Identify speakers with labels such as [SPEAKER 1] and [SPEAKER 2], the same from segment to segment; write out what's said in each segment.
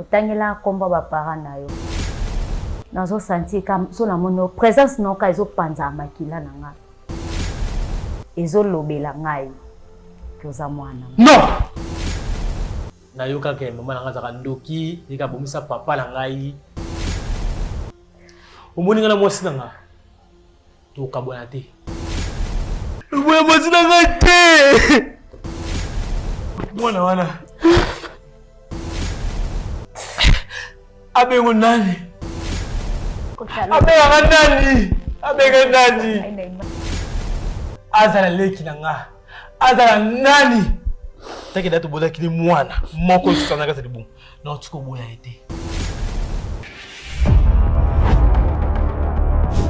[SPEAKER 1] otangela komba ba parents na yo nazo sentir comme so la mono présence no ka ezo panza makila na nga ezo lobela ngai koza mwana
[SPEAKER 2] non na yo kaka mama na nga zaka ndoki yeka bomisa papa na ngai omoni nga na mwasi na nga to kabona te boya mwasi na nga te mwana wana abengo nani abenga nani azala leki na nga azala nani taki datu bola kini mwana moko susana ka selibu na tuko boya ete.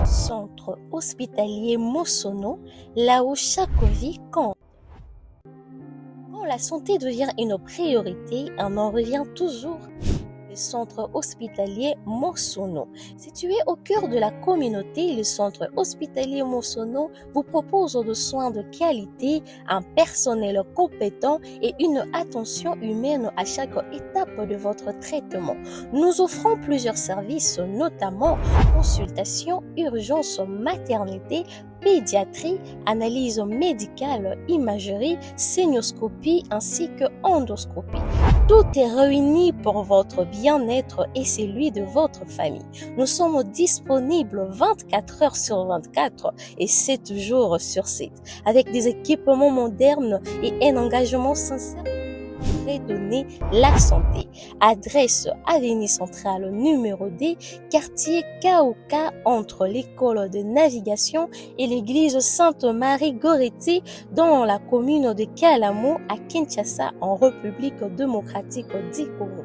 [SPEAKER 3] Centre hospitalier Mosono, là où chaque vie compte. Quand la santé devient une priorité, on en revient toujours. Le centre hospitalier Mosono. Situé au cœur de la communauté, le centre hospitalier Mosono vous propose des soins de qualité, un personnel compétent et une attention humaine à chaque étape de votre traitement. Nous offrons plusieurs services, notamment consultation, urgence, maternité, pédiatrie, analyse médicale, imagerie, sénioscopie ainsi que endoscopie. Tout est réuni pour votre bien-être et celui de votre famille. Nous sommes disponibles 24 heures sur 24 et 7 jours sur 7 avec des équipements modernes et un engagement sincère. Redonner la santé. Adresse Avenue Centrale numéro D, quartier Kaouka entre l'école de navigation et l'église Sainte-Marie-Goretti dans la commune de Kalamo à Kinshasa en République démocratique du Congo.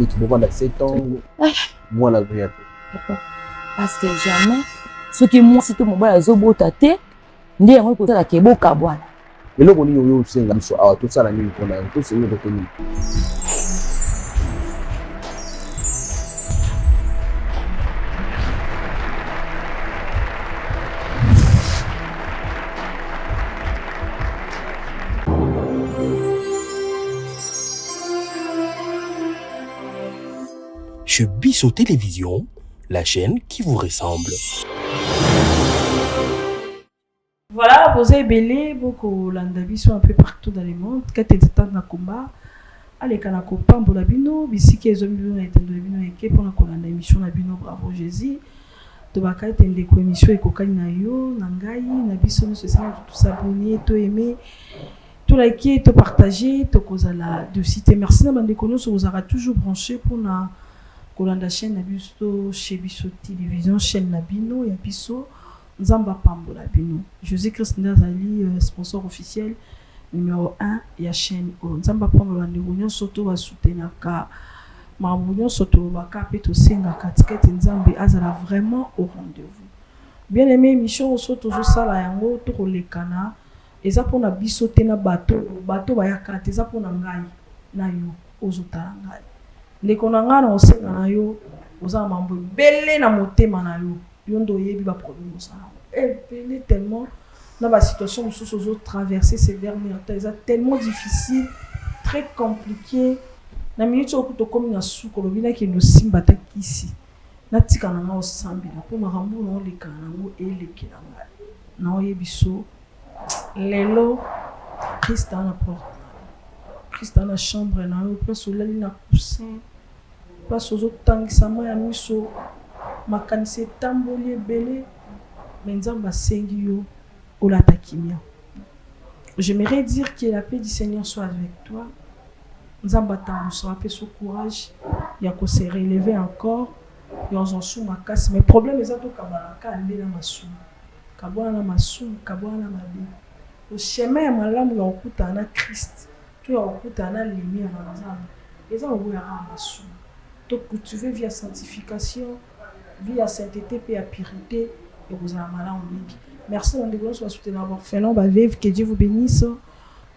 [SPEAKER 4] Mais tu peux prendre 7 ans, moi la vie.
[SPEAKER 1] parce que jamais ce qui moi c'est mon bas zobo tate ndiye ngo kotala keboka bwana
[SPEAKER 4] eloko ni yo senga biso awa to sala nini pona to se yo to nini.
[SPEAKER 5] Chez Bisso Télévision, la chaîne qui vous ressemble.
[SPEAKER 6] Voilà, vous avez belé beaucoup l'andabiso un peu partout dans le monde. Quand tu es dans le combat, allez quand on parle de bino, bisiki les hommes étant de bino et que pour la émission la bino bravo Jésus. Tu vas quand être une émission et cocaïne na yo, nangai, na biso nous se sent tout s'abonner, tout aimer. Tout liker, tout partager, tout causer la de citer. Merci na bande kono so vous aura toujours branché pour na kolanda chaîne na biso chez Bisso Télévision chaîne na bino ya biso Nzamba Pambola bino. Jésus-Christ Ndazali sponsor officiel numéro 1 ya chaîne Nzamba Pambola ndonyo soto wa soutenir ka mabunyo soto baka peto senga katikete Nzambe azala vraiment au rendez-vous. Bien aimé émission soto zo sala yango to kolekana eza pona biso te na bato bayaka te eza pona ngai na yo ozotala ngai ndeko na ngai na osenga na yo oza mambo ebele na motema na yo yo ndo oyebi ba problème osala ebele tellement na ba situation mosusu ozo traverser ces derniers temps eza tellement difficile très compliqué na minute okuto komi na suko lobinaki no simba takisi natika na ngai osambela po makambo na oleka nango elekela ngai na oyebi so lelo Christ à la porte, Christ à la chambre, na yo place olali na coussin, place aux autres tangisama ya miso, makanisi tamboli ebele, Nzamba sengi yo olata kimia. J'aimerais dire que la paix du Seigneur soit avec toi. Nzamba tango sera paix ce courage, ya ko se relever encore, ya ozonsu makasi, mais problème eza to kabalaka ndela masu. Kabwana masu, kabwana mabe. Le chemin ya malamu ya okuta na Christ, tu ya okuta na lumière na Nzambe. Eza oboya masu. Donc tu veux via sanctification, via sainteté et pureté, et vous avez malamu mingi. Merci d'en dégoûter sur la soutenir avoir fait long, que Dieu vous bénisse.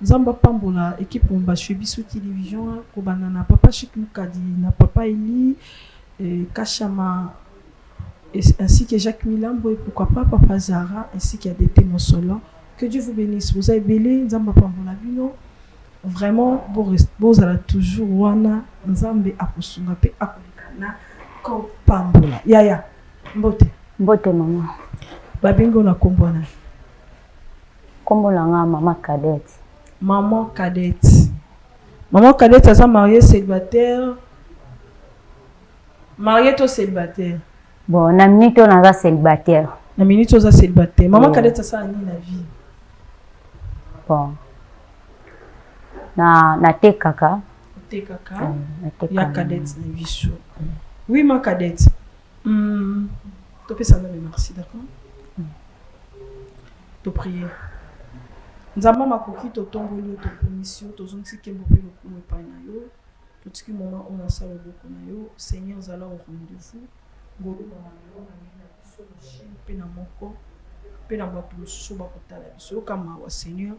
[SPEAKER 6] Nzamba pambola équipe on va suivre sur télévision ko banana papa Chic Mukadi na papa Eli Kachama ainsi que Jacques Milambo et pourquoi pas papa Zara ainsi qu'il y a des témoins solo. Que Dieu vous bénisse. Vous avez belé Nzamba pambola bino. Vraiment vous allez toujours wana Nzambe akosunga pe akolekana ko pambola. Yaya mbote
[SPEAKER 1] maman.
[SPEAKER 6] Babingo na kombona.
[SPEAKER 1] Kombo la nga maman Cadette.
[SPEAKER 6] Maman Cadette. Maman Cadette, elle s'est mariée célibataire. Mariée ou célibataire?
[SPEAKER 1] Bon, na minute on a célibataire.
[SPEAKER 6] Na minute on a célibataire. Maman Cadette, ça a ni la vie.
[SPEAKER 1] Bon. Na te kaka.
[SPEAKER 6] Te kaka. Ya Cadette na vie. Oui, ma Cadette. Tu peux saluer, merci, d'accord? Tu prier. Nzamba makoki to tongoli to commission to zongi kembo pe lokumu pa na yo petit moment on a ça le boko na yo Seigneur zala au rendez-vous ngolo na yo na mina so chine pe na moko pe na bato so ba kotala biso kama wa Seigneur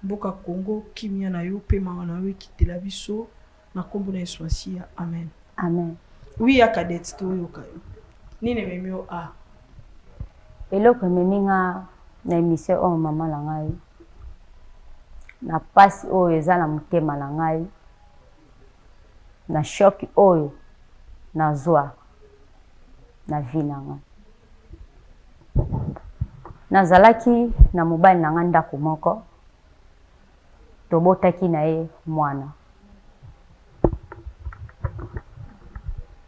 [SPEAKER 6] mboka Congo kimia na yo pe ma na yo kitela biso na kombo na Yesu asia amen.
[SPEAKER 1] Amen.
[SPEAKER 6] Oui ya Cadette to yo kayo nini memio a
[SPEAKER 1] eloko meminga na émission o mama la ngai na pasi oyo eza na motema na ngai na shock oyo na zwa na vie na ngai nazalaki na mobali na ngai ndako moko tobotaki na ye mwana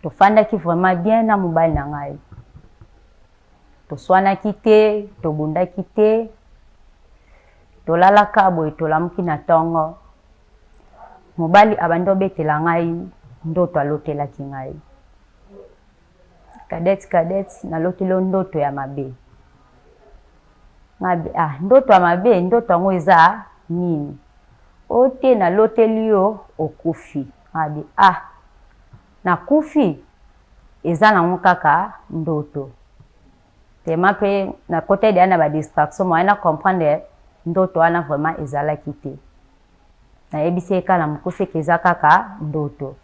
[SPEAKER 1] tofandaki vraiment bien na mobali na ngai toswanaki te tobundaki te tolalaka boye tolamuki na ntongo mobali abandi obetela ngai ndoto alotelaki ngai Cadette naloteli ndoto ya mabe ngabi ndoto ya mabe ndoto yango eza nini ote naloteli yo okufi ngabi nakufi eza nango kaka ndoto tema pe na kote dia na ba distraction mo na comprendre ndoto wana vraiment ezalaki te na yebise kala mukuse keza kaka ndoto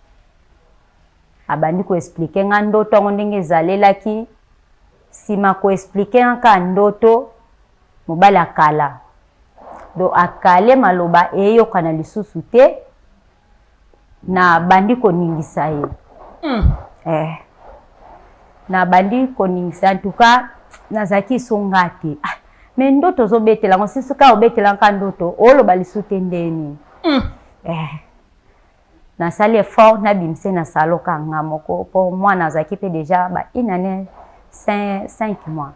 [SPEAKER 1] abandi ko expliquer nga ndoto ngo ndenge ezalelaki sima ko expliquer nga ndoto mobali akala do akale maloba eyo kana lisusu te na bandi ko ningisa ye na bandi ko ningisa en tout cas nazaki songati mais ndoto zo betela ngo sisuka obetela nka ndoto oloba lisute ndeni na sali effort na bimse na salo kanga moko po mwana azaki pe déjà ba une année 5 mois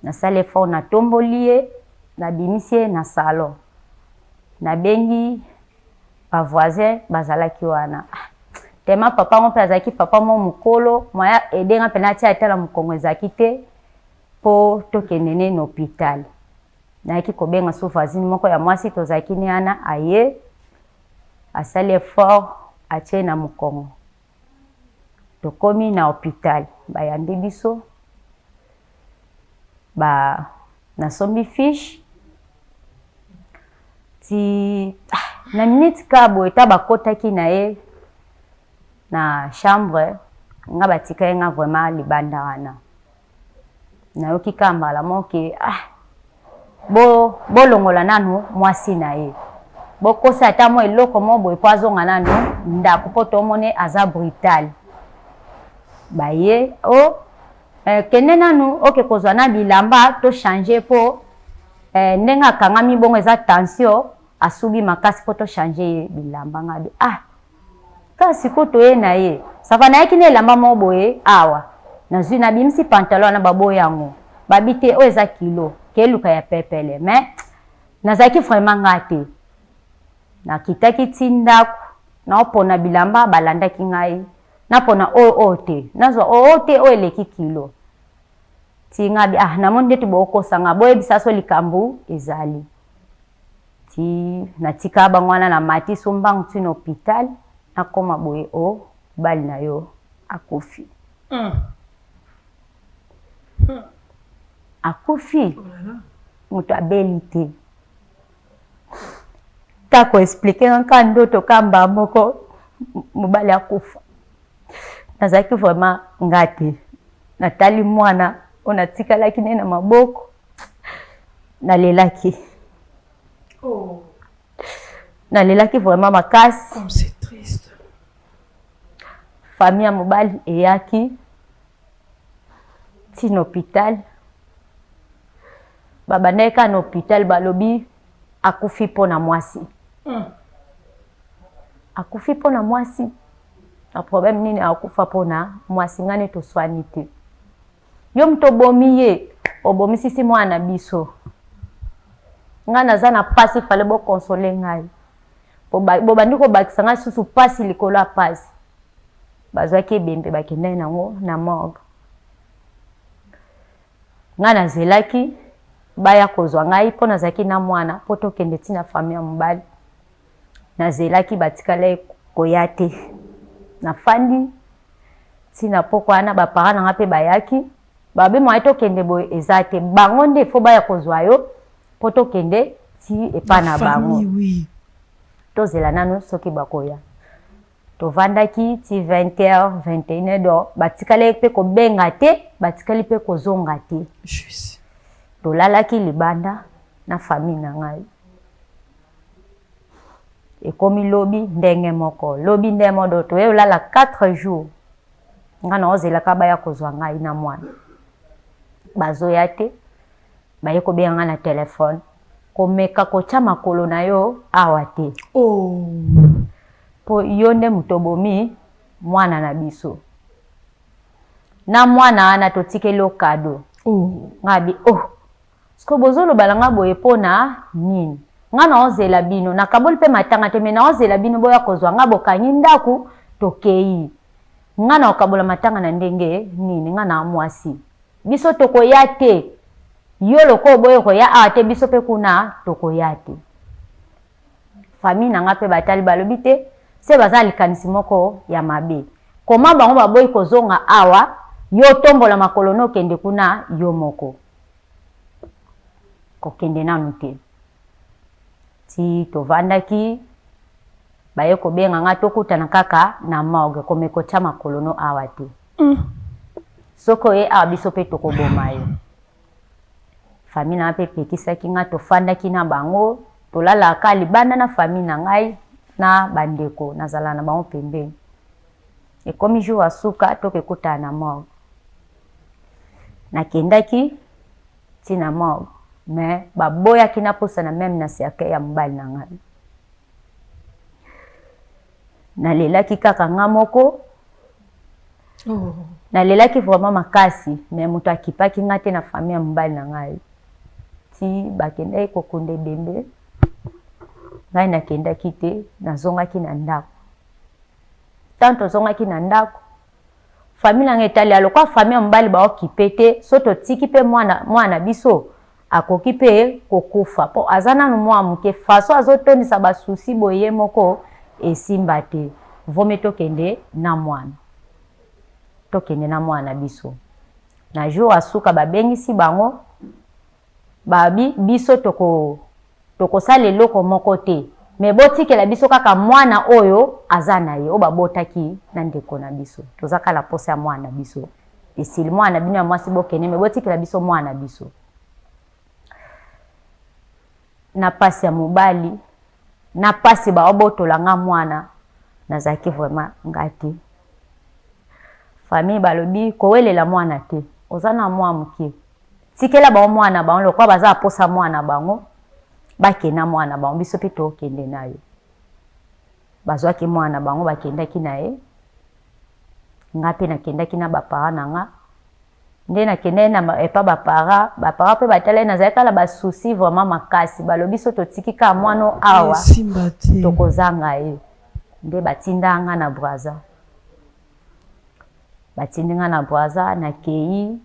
[SPEAKER 1] na sali effort na tombolie na bimisie na salo na bengi ba voisin bazalaki wana tema papa mo pe azaki papa mo mukolo moya edenga penati atala mukongo ezaki te po tokende na hôpital na ki kobenga so voisine moko ya mwasi tozaki ni ana aye asali effort atie na mukongo tokomi na hôpital bayambi biso ba nasombi fiche ti na minute kabo eta bakotaki na ye na chambre nga batika nga vraiment libanda wana na yoki kambala moke bo longola nanu mwasi na ye bo kosa ata mo eloko mo boy poazonga nanu ndako poto mone aza brutal baye kende nanu oke kozwa na bilamba to changer po ndenga kangami bongo eza tension asubi makasi poto changer bilamba ngabi kasi koto ye na ye safa na yaki ne lamba mo boye awa nazwi na bimsi pantalon na babo yango babite o eza kilo keluka ya pepele mais nazaki vraiment ngate na kitaki tindaku na opona bilamba balandaki ngai na pona ote nazwa ote o eleki kilo tinga bi na monde to boko sanga boye bisaso likambu ezali ti natika bangwana na mati sombang tu na hôpital akoma boye bali na yo akufi akufi mutu abeli te kako expliquer nka ndoto kamba moko mobali akufa. Nazaki vraiment ngate. Natali mwana onatikalaki ne na maboko. Nalelaki.
[SPEAKER 6] Oh.
[SPEAKER 1] Nalelaki vraiment makasi.
[SPEAKER 6] Comme c'est triste.
[SPEAKER 1] Famille mobali eyaki ti na hôpital. Baba neka na hôpital balobi akufi pona mwasi. Akufi pona mwasi. Na problème nini akufa pona mwasi ngane to soignité. Yo mtobomi ye obomi sisi mwana biso. Ngana zana pasi fale bo consoler ngai. Boba ndiko bakisa nga susu pasi likola pasi. Bazwaki bembe bakende nango na morgue. Ngana zelaki baya kozwa ngai pona zaki na mwana poto kende tina famille mobali. Na zelaki batikala koyate. Na fandi tina poko ana ba parana ngape bayaki. Babe mo aito kende boy ezate bango nde fo baya kozwa yo poto kende ti epana bango.
[SPEAKER 6] Oui.
[SPEAKER 1] Tozela nanu soki bakoya. Tovandaki ti 20h 21h do batikala pe ko benga te batikali pe ko zonga te.
[SPEAKER 6] Juste.
[SPEAKER 1] Tolalaki libanda na famille na ngai. Ekomi lobi ndenge moko. Lobi ndemo do to lala 4 jours. Ngana ozela ka baya kozwa ngai na mwana. Bazoya te. Baye ko benga na telefone. Komeka ko chama makolo na yo awa te.
[SPEAKER 6] Oh.
[SPEAKER 1] Po yonde mutobomi mwana na biso. Na mwana ana totikelo kado.
[SPEAKER 6] Oh.
[SPEAKER 1] Ngabi Sko bozolo balanga boye pona nini. Ngana ozela bino nakaboli pe matanga te mena ozela bino boya kozwa ngabo kanyi tokei. Ngana okabola matanga na ndenge nini ngana mwasi. Biso tokoyate. Yolo ko boyo ko ya ate biso pe kuna tokoyate. Famille na ngape batali balobite se bazali kanisi moko ya mabe. Koma bango baboyi kozonga awa yo tombola makolono kende kuna yo moko. Ko kende nanu te. Ti tovandaki baye ko benga nga tokutana kaka na morgue komeko cha makolono awa te. Soko ye abiso pe tokoboma ye. Famille na pe pekisaki nga tofandaki na bango tolala ka libanda na famille na ngai na bandeko nazala na bango pembeni. Ekomi jour asuka tokekutana na morgue. Nakendaki tina morgue mais baboya kina posa na même na siake ya mbali na ngai. Nalelaki kaka nga moko.
[SPEAKER 6] Oh.
[SPEAKER 1] Nalelaki vraiment makasi mais mutu akipaki nga te na famille ya mbali na ngai. Ti bakendaki kokunde bembe. Ngai nakendaki te nazongaki na ndako. Tanto zongaki na ndako. Famille nga etali alokwa famille mbali ba okipe te soto tiki pe mwana biso akoki pe kokufa po azana no mwa muke faso azotonisa ba susi boye moko esimba te. Vome tokende na mwana. Tokende na mwana biso. Na jour asuka babengisi bango babi biso toko sale loko moko te. Me botikela biso kaka mwana oyo azana ye o babotaki na ndeko na biso. Tozaka la posa ya mwana biso. Esili mwana bino ya mwasi bokene me botikela biso mwana biso. Na pasi ya mobali na pasi ba obotola nga mwana nazaki vraiment ngati. Famille balobi kowelela mwana te. Ozana mwa muke. Tikela ba mwana ba lokwa baza posa mwana bango. Bakena mwana bango biso pe tokende nayo. Bazwaki mwana bango bakendaki naye. Ngape nakendaki na bapara na nga. Nde nakende na epa bapara pe batala nazaka la basusi vraiment makasi balobi so totikika mwana awa tokozanga ye. Nde batinda nga na braza. Batindinga na braza na kei.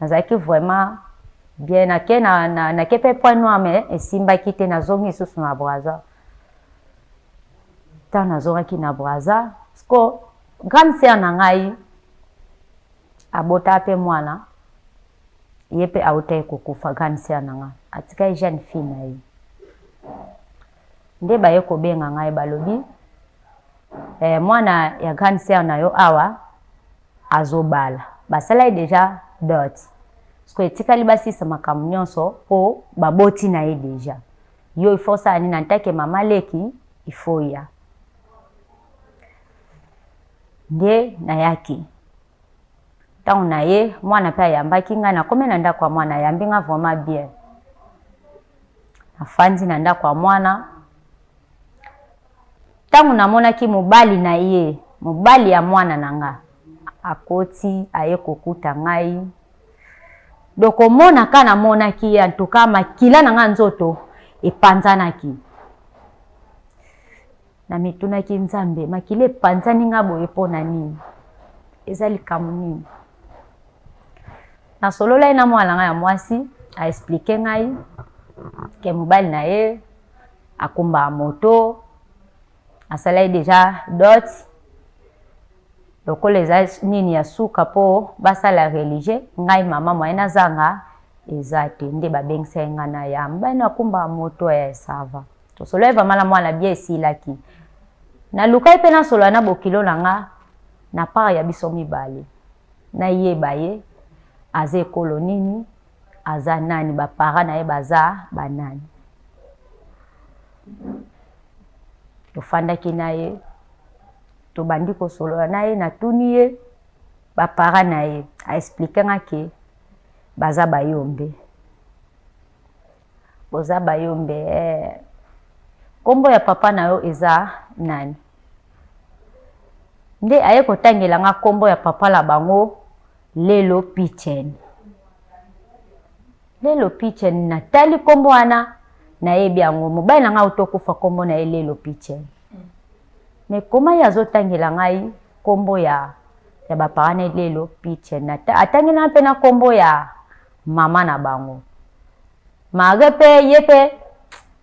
[SPEAKER 1] Nazaki vraiment bien na kepe point noir mais esimba kite na zongi susu na braza. Ta na zongi na braza. Sko grande sœur na ngai abota pe mwana. Yepe auta kokufa grande sœur na nga. Atika jeune fille na ye. nde baye kobenga ngai balobi mwana ya grande sœur na yo awa azobala basala déjà dot sko etikali basisa makambo nyonso po baboti na ye déjà yo il faut ça ni nantake mama leki il faut ya nde na yaki tango na ye mwana pe ayambaki ngai nakome na ndako ya mwana ayambi nga vraiment bien afandi na ndako ya mwana tango namonaki mobali na ye mobali ya mwana na nga akoti aye kokuta ngai doko mona kana monaki en tout cas makila na nga nzoto epanzanaki na mitunaki nzambe makila epanzani nga boye pona nini eza likambo nini na solola ina mwana nga ya mwasi a expliquer ngai ke mobali na ye akumba moto asala déjà dot lokola eza nini ya suka po basala religieux ngai mama mwana zanga eza te nde babengisa nga na yamba na kumba moto ya sava to solo eva mala mwana bien esilaki na lukai pe na solo na bokilo nanga na part ya biso mibale na yeba ye aze kolonini aza nani bapara na ye baza banani tofandaki na ye tobandi kosolola na ye natuni ye bapara na ye aexplike nga ke baza bayombe boza bayombe kombo ya papa na yo eza nani nde aye kotangela nga kombo ya papa la bango Lelo Pichen. Lelo Pichen natali kombo wana na yebi yango mobali na nga utokufa kombo na Lelo Pichen. Me koma yazo tangela ngai kombo ya bapara Lelo Pichen atangela pe na kombo ya mama na bango. Magepe yepe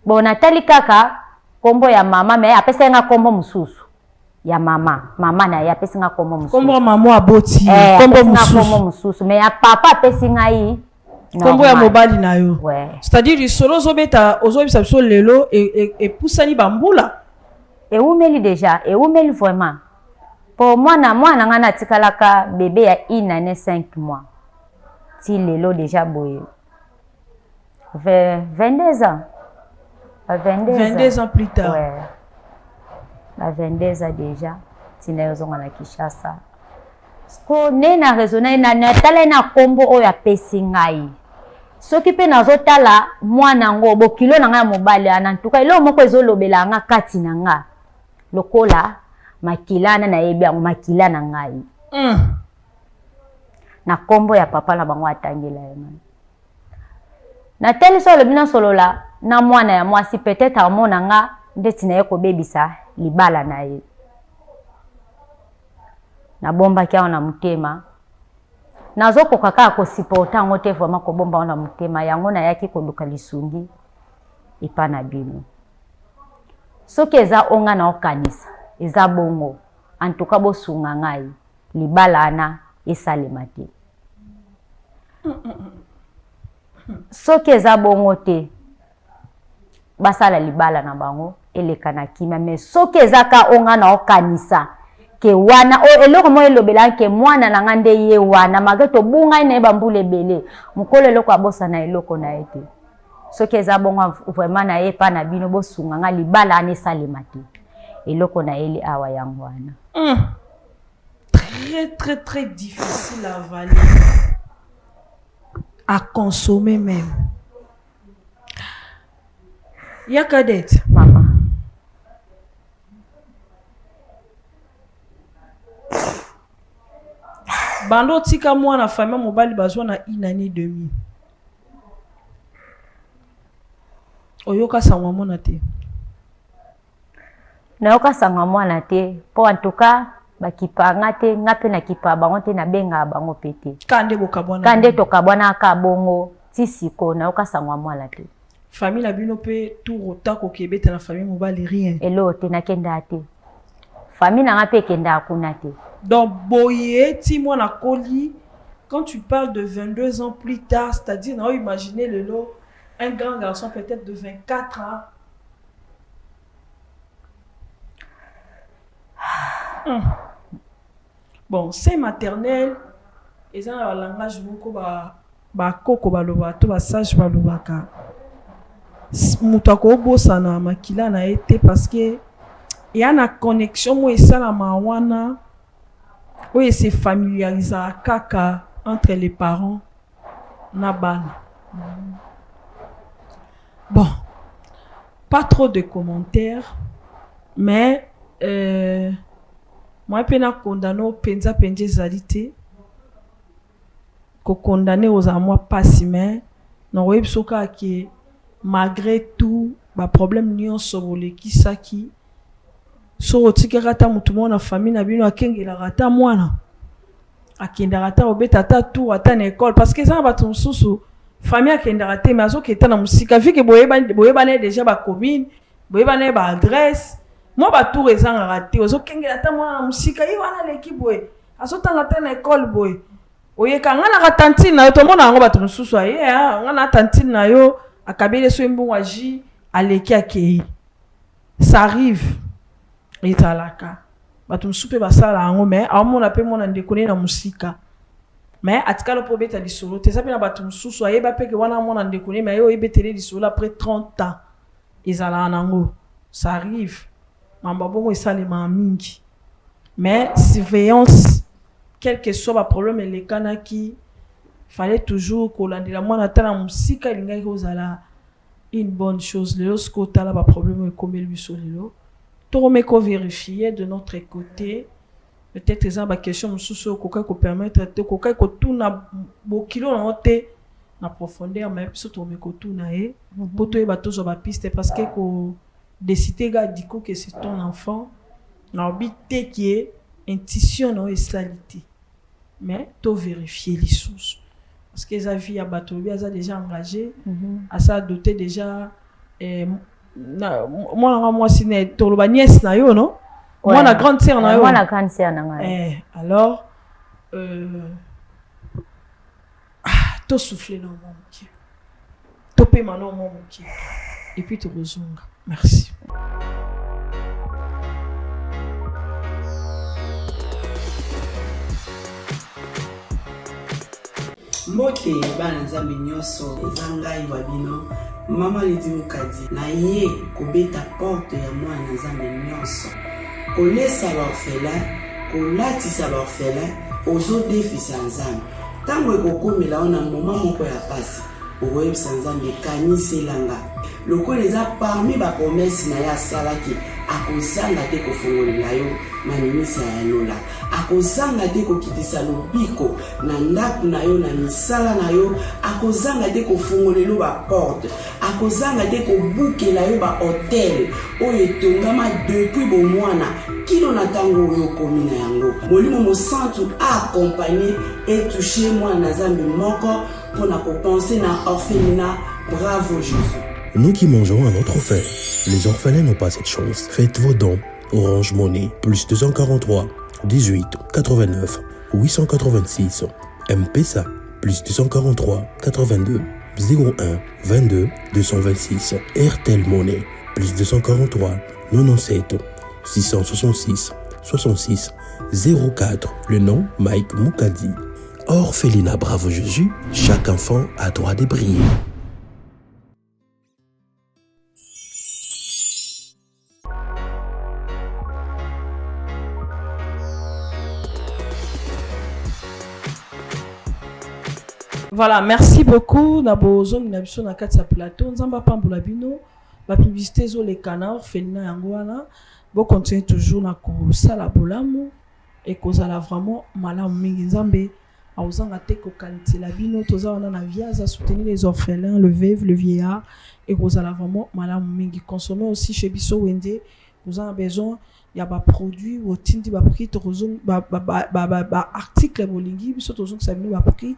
[SPEAKER 1] bona tali kaka kombo ya mama me apesa nga kombo mususu ya mama na ya apesa nga kombo mususu.
[SPEAKER 6] Kombo mama aboti kombo
[SPEAKER 1] mususu me ya papa apesa nga yi
[SPEAKER 6] kombo ya mobali na yo.
[SPEAKER 1] Ouais.
[SPEAKER 6] C'est-à-dire solo zobeta ozobisa biso lelo et pusani bambula.
[SPEAKER 1] Et umeli déjà, et umeli vraiment. Pour moi nga na tikalaka bébé ya 1 année 5 mois. Ti lelo déjà boye. 22 ans.
[SPEAKER 6] 22 ans plus tard.
[SPEAKER 1] Ouais. 22 ans déjà. Tina yozonga na Kinshasa. Sko ne na raisonner na tala na kombo oyo apesi ngai. Soki pe nazotala mwana ngo bokilo na nga mobali ana ntuka ilo moko ezolobela nga kati na nga. Lokola makilana na yebi yango makila na ngai. Na kombo ya papa na bango atangela yema. Na teli solo bina solola na mwana ya mwasi peut-être amona nga ndeti na ye kobebisa libala na ye. Na bomba kia na mutema. Nazoko kaka ko supporta ngote vraiment ko bomba na mutema yango na yaki ko luka lisungi ipana bino. Soki eza onga na okanisa eza bongo en tout cas bosunga ngai libala ana esalema te. Soki eza bongo te basala libala na bango eleka na kima mais soki eza ka onga na okanisa ke wana o eloko mo elobela ke mwana na ngande ye wana mageto bunga ina bambule bele mukolo eloko abosa na eloko na ete soki eza bongo vraiment na ye pa na bino bosunga nga libala ana esalema te eloko na ele awa yango wana.
[SPEAKER 6] Très difficile à avaler, à consommer même. Yakadette.
[SPEAKER 1] Mama.
[SPEAKER 6] Bando tika moi na famille mobile bazwa na 1 année demi. Oyoka sangwa mona te.
[SPEAKER 1] Nayoka sangwa mwana te. Po en tout cas bakipa ngate ngape na kipa bango te na benga bango pete.
[SPEAKER 6] Kande bokabwana.
[SPEAKER 1] Kande tokabwana ka bongo tisiko nayoka sangwa mwana te.
[SPEAKER 6] Famille la bino pe tout rota ko kebeta na famille mobile rien.
[SPEAKER 1] Elo te na kenda te. Famille na ngape kenda akuna te.
[SPEAKER 6] Donc boye ti moi na koli quand tu parles de 22 ans plus tard, c'est-à-dire on imaginer le lot un grand garçon peut-être de 24 ans Bon, c'est maternel. Et ça, dans le langage, koko baloba, to ba sage balobaka. Mutako bossa na makila na été parce que il y a une connexion moi et ça la mawana. Oui, c'est familiarisé kaka entre les parents na bana. Bon, pas trop de commentaires, mais moi pena condamné penza penje zalité ko condamné aux amours pas si mais non web soka qui malgré tout ba problème nion sobole ki saki so otika kata mutu mona famille na bino akengela rata mwana akenda rata obeta ta tout ata na école parce que ça ba ton susu famille akenda rata mais azo keta na musika vike boyeba déjà ba commune boyeba na ba adresse moi ba tout rezanga raté ozo kengela ta mwana na musika yi wana l'équipe boy azo tanga ta na école boy oyeka ngana ka tantine na to mona ngo ba ton susu aye ngana tantine na yo akabele so mbongo aji aleki akei ça arrive etalaka bato msupe basala ngo mais amona pe mona ndekone na musika mais atikalo po beta lisolo te sape na bato msusu ayeba pe ke wana mona ndekone mais yo ebetele lisolo après 30 ans ezala nango ça arrive mamba bongo esale ma mingi mais surveillance quel que soit ba problème les kana qui fallait toujours kolandela mwana tana musika lingai kozala une bonne chose le skota la ba problème comme le bisolelo to meko vérifier de notre côté peut-être ça ba question mususu ko ko permettre te ko ko tuna bokilo na ote na profondeur mais surtout meko tuna e poto e ba tozo ba piste parce que ko décider ga diko que c'est ton enfant na obité qui est intuition no et salité mais to vérifier les sources parce que les avis à Batobi a déjà engagé, à ça doté déjà. Moi si n'est pas nièce na yo non. Moi la grande sœur na yo.
[SPEAKER 1] Moi la grande sœur na yo.
[SPEAKER 6] Alors, to souffler dans mon cœur, to payer maintenant mon cœur, et puis te rezonga. Merci.
[SPEAKER 7] Mbote bana nzambe nyonso eza ngai wa bino mama Lydie Mukadi na ye kobeta porte ya mwana nzambe nyonso kolesa baorphelin kolatisa baorphelin ozodefisa nzambe ntango ekokomela ona moma moko ya pasi okoyebisa nzambe kaniselanga lokola eza parmi bapromese na ye asalaki akozanga te kofongolela yo manimisa ya lola akozanga te kokitisa lobiko na ndako na yo na misala na yo akozanga te kofongolela baporte akozanga te kobukela yo bahotel oyo etongama depuis bomwana kino na ntango oyo okomi na yango molimo mosantu accompagné et touché mwana na Nzambe moko mpona kopense na orphelinat. Bravo Jésus.
[SPEAKER 5] Nous qui mangeons à notre faim, les orphelins n'ont pas cette chance. Faites vos dons. Orange Money, plus 243 18 89 886. M-Pesa, plus 243 82 01 22 226. RTL Money, plus 243 97 666 66 04. Le nom Mike Mukadi. Orphelinat Bravo Jésus, chaque enfant a droit de briller.
[SPEAKER 6] Voilà, merci beaucoup. D'abord, zone n'abusons na kati ya plateau. Nzamba pambola bino. La publicité zo les canards, Orphelinat yangoana. Bon, continuez toujours na ko sala bolamu et kozala vraiment malamu mingi nzambe. Aozanga te ko kanti la bino. Toza wana na viaza soutenir les orphelins, le veuve, le vieillard et kozala vraiment malamu mingi. Consommer aussi chez Biso Wende. Vous avez besoin il y a ba produit ou tindi ba prix tozong ba article bolingi biso tozong sa bino ba prix.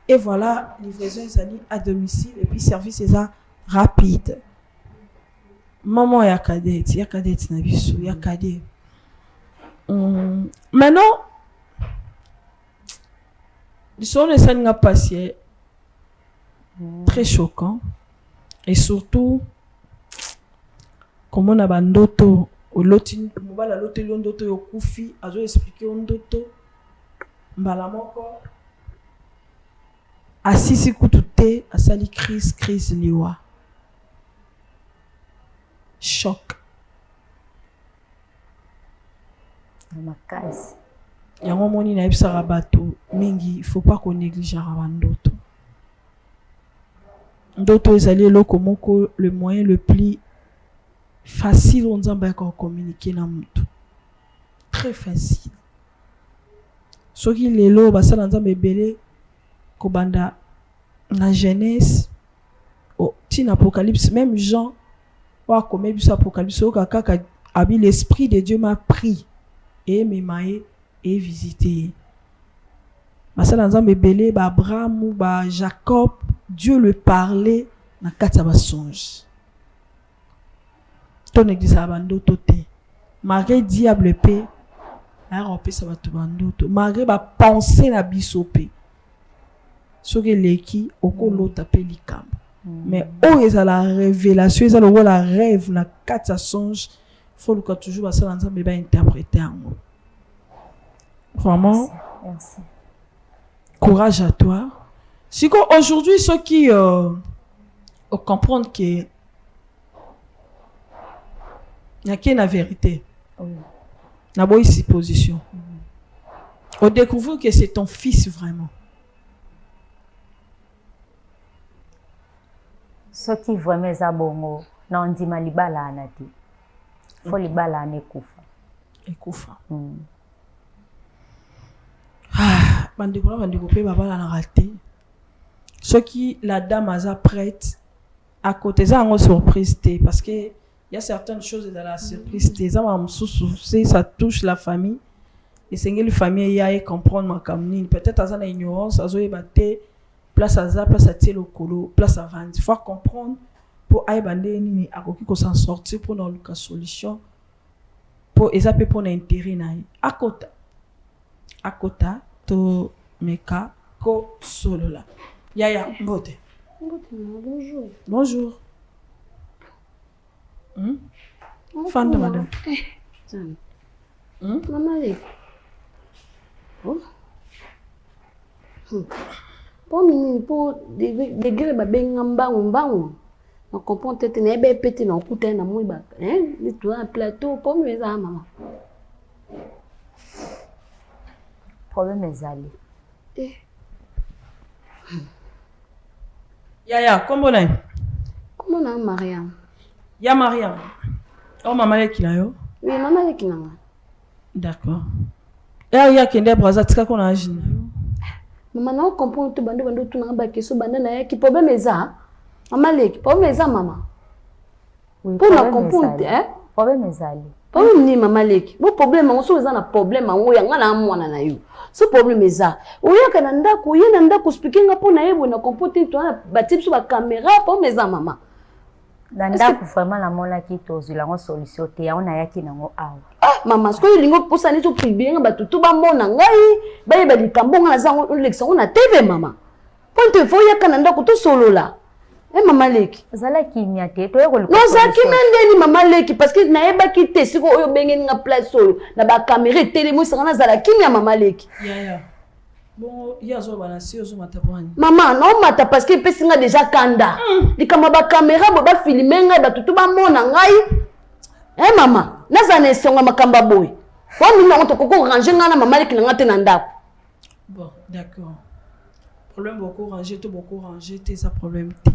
[SPEAKER 6] Et voilà, livraison à domicile et puis service est rapide. Maman ya cadette na biso, ya cadet. Maintenant, l'histoire de ça n'a pas passé très choquant et surtout comment on a bandoto oloti mobala lote londoto yo kufi azo expliquer ondoto mbala moko asisi kutu te asali crise liwa choc
[SPEAKER 1] makasi
[SPEAKER 6] yango moni na yebisaka bato mingi il faut pas qu'on néglige bandoto ndoto ezali eloko moko le moyen le plus facile on nzamba ya communiquer na mutu très facile soki lelo basala nzamba ebele kobanda na jeunesse tina apocalypse même Jean wa comme biso apocalypse o kaka abi l'esprit de Dieu m'a pris et memaye et visité basala nzamba ebele ba Abraham ou ba Jacob Dieu le parlait na kati ya basonge ton église abandoto te malgré diable pe ayakopesa bato bandoto malgré bapense na biso pe soki eleki okolota pe likambo mais oyo eza la révélation eza lokola rêve na kati ya songe faut luka toujours basala nzambe bainterpréter yango vraiment
[SPEAKER 1] merci.
[SPEAKER 6] Courage à toi. Si aujourd'hui ceux qui comprennent que il y a qu'une vérité.
[SPEAKER 1] Oui.
[SPEAKER 6] La bonne supposition. On découvre que c'est ton fils vraiment.
[SPEAKER 1] Ce qui vraiment est bongo, na ondima libala anati. Faut libala anekufa.
[SPEAKER 6] Ekufa. Ah, bandeko pe babala na raté. Ce qui la dame a prête à côté ça en surprise parce que il y a certaines choses dans la surprise ça touche la famille et c'est que la famille y a comprendre ma camini peut-être à la ignorance à zoé batté place à ça place à tirer le colo place à vendre il faut comprendre pour aille bander ni à quoi qu'on s'en sortir pour dans le solution pour ezapé pour l'intérêt na à côté to meka ko solo là Yaya, mbote.
[SPEAKER 8] Bonjour.
[SPEAKER 6] Bonjour. Fan de madame.
[SPEAKER 8] Maman, pour des grès, on comprend peut-être une ébête, on coûte un amour, un plateau, pour mes maman.
[SPEAKER 1] Problème est allé.
[SPEAKER 6] Yaya, comment on est?
[SPEAKER 8] Comment on a Mariam?
[SPEAKER 6] Ya Mariam. Oh, maman est qui là yo?
[SPEAKER 8] Oui, maman est qui là.
[SPEAKER 6] D'accord. Et il y a qui est braza tika qu'on a agi.
[SPEAKER 8] Maman, on comprend tout bande tout na ba keso bande na qui problème est ça? Maman est problème est ça maman.
[SPEAKER 1] Oui.
[SPEAKER 8] Pour la comprendre hein?
[SPEAKER 1] Problème est allé.
[SPEAKER 8] Problème ni maman leki. Bon problème on so na problème on yanga na mwana na yo. Ce problème est ça. Oya kananda ko yena ndako speaking ngapo na yebo na comporter toi bati sur la caméra pour mes maman.
[SPEAKER 1] Ndako vraiment la mona ki tozula ngo solution te on a yaki nango awa.
[SPEAKER 8] Ah maman ce que lingo posa ni to privé nga batutu ba mona ngai ba yeba likambo nga zango lection na TV maman. Ponte fo ya kananda ko to solo la. Maman leki.
[SPEAKER 1] Zala kimia te to yeko
[SPEAKER 8] non za kimende ni maman leki parce que na yeba ki te siko oyo bengeni nga place solo na ba caméra télé mo sanga zala kimia maman leki.
[SPEAKER 6] Ya. Bon, il y a zo balancer zo matabani.
[SPEAKER 8] Maman, non mata parce que pesinga déjà kanda. Likama ba caméra ba filmer ngai ba tutu ba mona ngai. Maman, naza na songa makamba boy. Wa minga on to koko ranger ngana maman leki ngate na ndako.
[SPEAKER 6] Bon, d'accord. Problème beaucoup ranger to beaucoup ranger te ça problème te.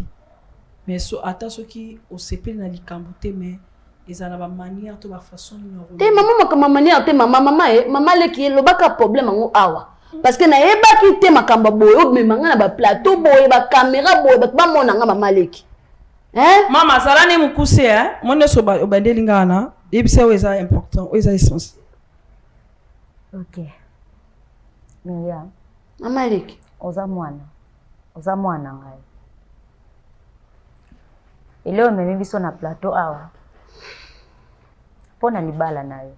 [SPEAKER 6] Mais so ata so qui au CP na likambo te mais ezala ba manière to ba façon numéro.
[SPEAKER 8] Te maman makama manière te maman maman leki lobaka problème ngo awa. Parce que na yeba ki te makamba boyo memanga na ba plateau boyo ba caméra boyo ba mona nga maman leki.
[SPEAKER 6] Mama sala ni mukuse mone so ba obandelinga na ebisa weza important weza essence.
[SPEAKER 1] OK. Mia.
[SPEAKER 8] Maman leki
[SPEAKER 1] Oza mwana ngai. Eleo meme biso na plateau awa. Pona libala nayo.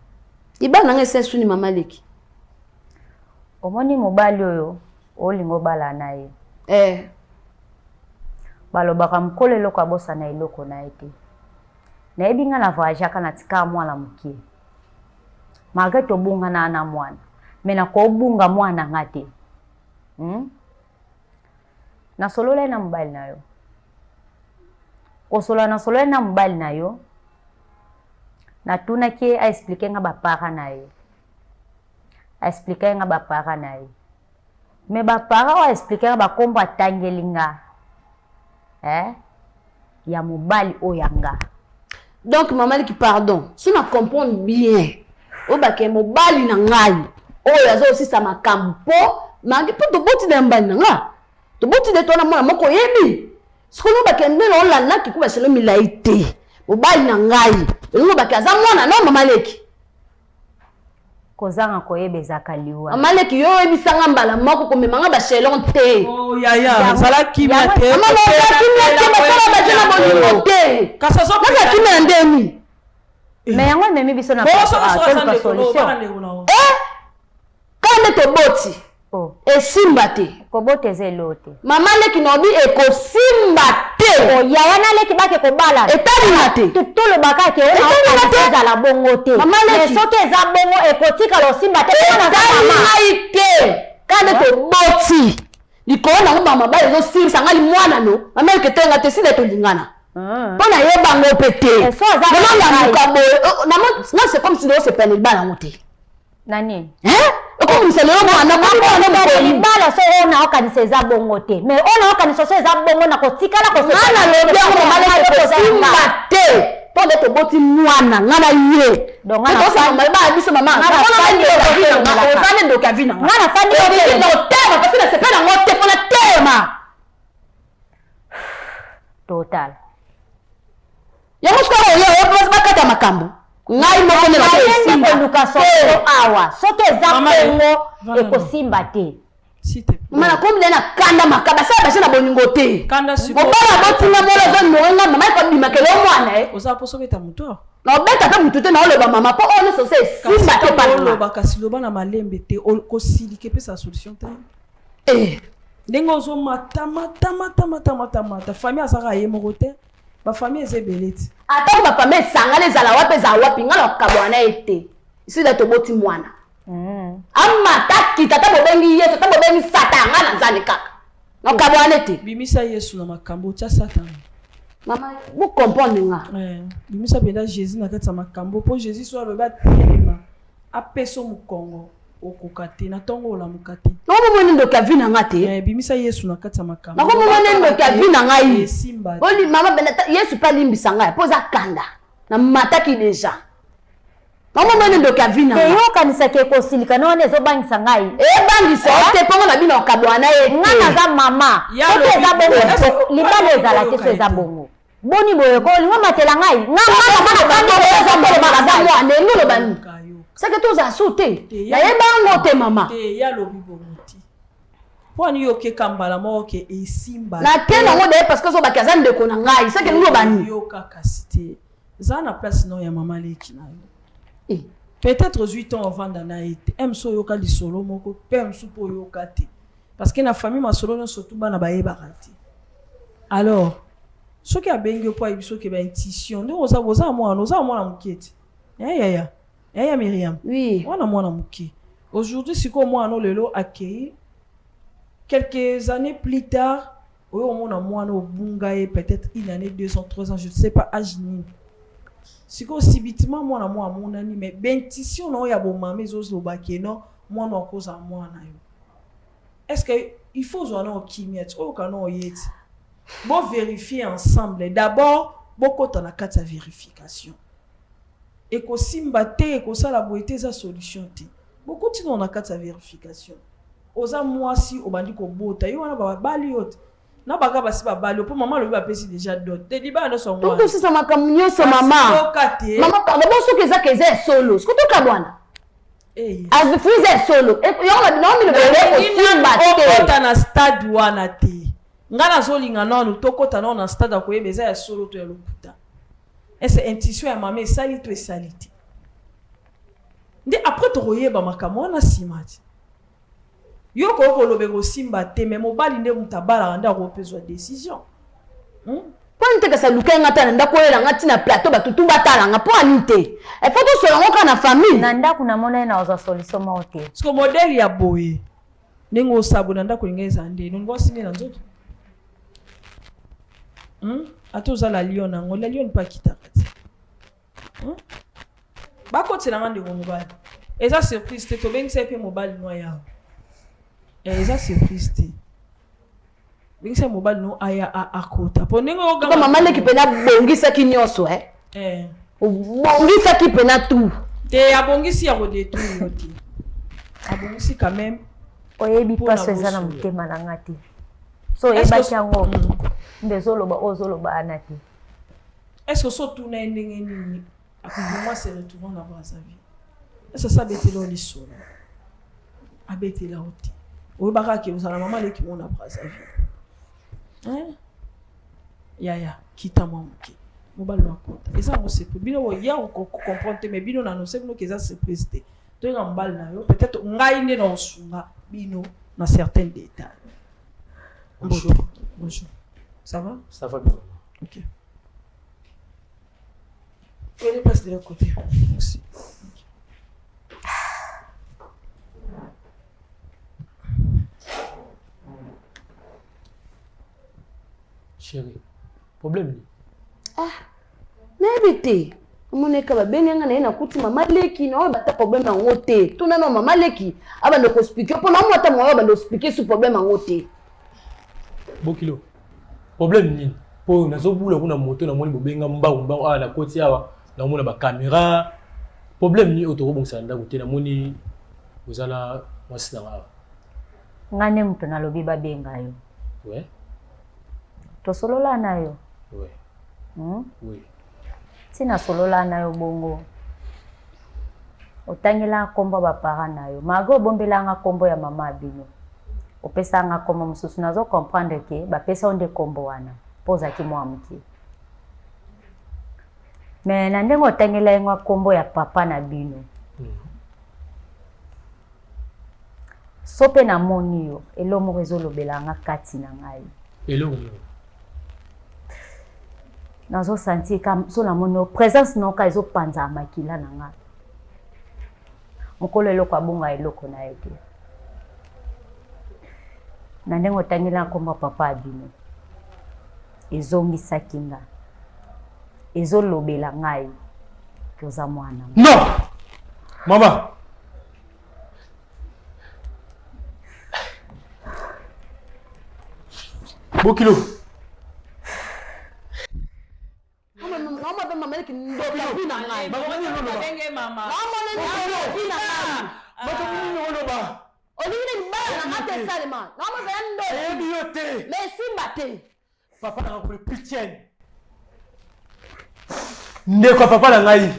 [SPEAKER 8] Libala ngai sensu ni maman leki.
[SPEAKER 1] Omoni mobali oyo olingo bala naye. Balobaka mkole loko abosa na eloko na ete. Na ebinga na voyage kana tika mwana mukie. Malgré to bunga na mwana. Mena ko bunga mwana ngate. Na solola na mbali nayo. Ko solola na solola na mbali nayo. Na tuna ke a expliquer nga bapara nayo. A expliquer nga bapara nayo. Me bapara wa expliquer nga bakombo atangelinga. Ya mobali oyanga.
[SPEAKER 8] Donc maman qui pardon, si ma comprendre bien. O ba ke mobali na ngai. O yazo aussi sa makampo, mangi po to boti na mbali na nga. To boti de tona mwana moko yebi. Sikono ba ke ndelo olanda ki kuba selo milaite. Mobali na ngai. Ngo ba ke aza mwana no mama leki.
[SPEAKER 1] Kozanga koyebe zakaliwa.
[SPEAKER 8] Mama leki yo ebisanga mbala moko ko memanga ba shelon te.
[SPEAKER 6] Oh yaya, zala kimia te.
[SPEAKER 8] Mama no kimia te basala ba jena bonimo te.
[SPEAKER 6] Kasa zo
[SPEAKER 8] Kasa kimia ndeni.
[SPEAKER 1] Mais yango memi biso na
[SPEAKER 6] solution.
[SPEAKER 8] Kande to boti. Esimba te.
[SPEAKER 1] Ko boteze lote.
[SPEAKER 8] Mama leki nobi ekosimba te.
[SPEAKER 1] Yaya na leki bake ko bala.
[SPEAKER 8] Etabinga te.
[SPEAKER 1] Tout le baka ke ona za la bongo te.
[SPEAKER 8] Mama leki
[SPEAKER 1] soke za bongo ekotika lo simba te.
[SPEAKER 8] Etabinga ite. Kande to boti. Likona ngoma mabale zo simba ngali mwana no. Mama leki tenga te sile to lingana. Pona yeba ngo pété. Non, c'est comme si c'est pas le bal en monté.
[SPEAKER 1] Nani?
[SPEAKER 8] Comme c'est le mwana
[SPEAKER 1] bala so ona okanisa za bongo te. Mais ona okanisa so za bongo na kotika la ko
[SPEAKER 8] so. Ana le bien ko mala ko simba te. Pona to boti mwana ngana ye. Donc ngana fa mama biso mama. Ngana ndo kavina. Ngana fa ndo tema parce que c'est pas dans monté pour la tema.
[SPEAKER 1] Total.
[SPEAKER 8] Yango skoro yo bakata makambo. Ngai moko ne
[SPEAKER 1] ba ko so awa. Soke za bongo ekosimba te.
[SPEAKER 8] Mama comme na kanda makaba sa ba na boningo te.
[SPEAKER 6] Kanda siko.
[SPEAKER 8] Bobala botinga mola zo nonga mama ko bimakelo mwana
[SPEAKER 6] Oza poso beta muto.
[SPEAKER 8] Na beta ta mutu te na ole ba mama po one so se simba te pa.
[SPEAKER 6] Lo ba kasilo bana malembe te ko silike pe sa solution te. Ndengo zo matama. Ta famille asaka ye moko te. Ba famille ezebeleti.
[SPEAKER 8] Ata ba famille sangale zala wapi za wapi ngala kabwana ete. Isi da to boti mwana. Amma taki tata bobengi yeso tata bobengi satanga na nzani kaka. Na kabwana ete.
[SPEAKER 6] Bimisa Yesu na makambo tia Satan.
[SPEAKER 8] Mama, vous comprenez nga.
[SPEAKER 6] Bimisa penda Jésus na kati makambo po Jésus so aloba telema. Apeso mukongo okokate na tongo la mukate.
[SPEAKER 8] Na mo moni ndo kavina ngate.
[SPEAKER 6] Bimisa Yesu na kati makambo.
[SPEAKER 8] Na ko mo moni ndo kavina ngai. Oli mama benata Yesu pa limbisa ngai poza kanda. Na mataki deja. Na mo moni ndo kavina.
[SPEAKER 1] Ke yo kanisa ke ko silika no ne zo bangisa ngai.
[SPEAKER 8] Bangisa te pongo na bino kabwana ye.
[SPEAKER 1] Ngana za mama. Soke za bongo. Libale za la keso za bongo. Boni boye ko linga matela ngai. Ngama za mwana ngolo bani. C'est que tous a sauté. Ya yeba ngote mama.
[SPEAKER 6] Te ya lobi bomuti. Poni yo ke kambala mo ke esimba.
[SPEAKER 8] Na tena ngo de parce que so bakaza ndeko na ngai. C'est que ngo bani.
[SPEAKER 6] Yo kakasite. Za na place non ya mama leki na yo. Peut-être 8 ans avant d'ana été. Emso yo ka lisolo moko, pemso po yo kate. Parce que na famille ma solo no surtout bana ba yeba kate. Alors, ce qui a bengi po ibiso ke ba intuition. Ndo oza mwana mukete. Ya Myriam.
[SPEAKER 8] Oui.
[SPEAKER 6] On a mwana muke. Aujourd'hui, si comme moi, lelo accueilli, quelques années plus tard, on a mwana obungaye peut-être une année, 2 ans, 3 ans, je ne sais pas, âge ni. Si comme subitement, moi, mon ami, mais ben, si on a bon mamé, zos lo bakeno, moi, on a cause à moi, est-ce que il faut jouer en chimie, ou qu'on yet? Bon, vérifier ensemble. D'abord, beaucoup de carte de vérification. Et que simba te et que ça la beauté sa solution te beaucoup de on a carte sa vérification oza moi si au bandi ko bota yo wana ba bali yote na baka basi ba bali pour maman le ba pesi déjà dot te diba na son moi
[SPEAKER 8] tout ça makamunyo so mama pardon bon so que ça solo ce que to ka bwana as freeze solo et yo la no mi le ko simba te
[SPEAKER 6] ota na stade wana te ngana zolinga nonu to kota na stade ko yebeza ya solo to ya lokuta. C'est intuition ya mama esali to esalite. Nde après to royeba makambo na simati. Yo ko lobe go simba te mais mobali nde mutabala anda ko pezwa décision.
[SPEAKER 8] Po Pour que ça luka ngata nda ko ela ngati na plateau batutu batalanga pour anite. Et faut tout selon qu'on a famille.
[SPEAKER 1] Nanda kuna mona na oza solution mote.
[SPEAKER 6] Parce que modèle ya boye. Nengo sabu nanda ko ngeza ndé. Nungo simi na nzoto. Atoza la lion nango la lion pas kitakati. Bako tsela ngande ko mobile. Eza surprise te to bengisa pe mobile noya. Eza surprise te. Bingisa mobile no aya akota. Ponengo
[SPEAKER 8] Comme maman le qui pena bongisa ki nyoso bongisa ki pena tout.
[SPEAKER 6] Te abongisi ya kodetu yoti. Abongisi quand même.
[SPEAKER 1] Oyebi paso eza na mutema na ngati. So eba chango. Ndezoloba ozoloba anati.
[SPEAKER 6] Est-ce que so tout na ndenge nini? Akuboma se retourner na sa vie. Est-ce que ça betelo lisolo? Abetela oti. Oyebaka ke uzala maman le qui mona bra sa vie. Yaya, kita mwamuke. Mobile makota. Eza ngo c'est bino ya ko comprendre mais bino na no c'est bino que ça surprise te. To nga mbal na yo peut-être ngai ne na osunga bino na certains détails. Bonjour. Bonjour. Ça va?
[SPEAKER 2] Ça va bien.
[SPEAKER 6] OK. On passe de l'autre côté. Merci.
[SPEAKER 2] Chérie, problème.
[SPEAKER 8] N'habite. Moneka ba benga na kuti mama leki na ba ta problème en te. Tuna no mama leki aba ndo ko expliquer pour na mo ta mo ba ndo expliquer sur problème en te.
[SPEAKER 2] Bokilo. Problème nini? Po nazobula kuna moto na moni bobenga mba na koti awa na mona ba caméra. Problème ni oto bongisa ndako te na moni ozala mwasi na awa.
[SPEAKER 1] Ngane mtu na lobi ba benga yo.
[SPEAKER 2] Ouais.
[SPEAKER 1] Tosolola nayo.
[SPEAKER 2] Ouais. Oui.
[SPEAKER 1] Tina solola nayo bongo. Otangela kombo ba para nayo. Mago bombela nga kombo ya mama bino. Opesa nga kombo mususu nazo comprendre ke ba pesa onde kombo wana. Poza ki mwamuki. Mais na ndengo otangela nga kombo ya papa na bino. Sope na moni yo elomo rezolobela nga kati na ngai.
[SPEAKER 2] Elomo.
[SPEAKER 1] Nazo senti comme so la mono présence non ka ezo panza makila na nga. Mokolo eloko abunga eloko na yeke. Na ndengo tangela komba papa abino. Ezongisa kinga. Ezolobela ngai koza mwana.
[SPEAKER 2] Non! Mama. Bokilo.
[SPEAKER 8] Mama leki ndo la ngai.
[SPEAKER 6] Mama.
[SPEAKER 8] Olingi mbala na ate salema. Ngama vendo.
[SPEAKER 2] Ebi yote.
[SPEAKER 8] Mais simba te.
[SPEAKER 2] Papa na ko Christian. Ndeko papa na ngai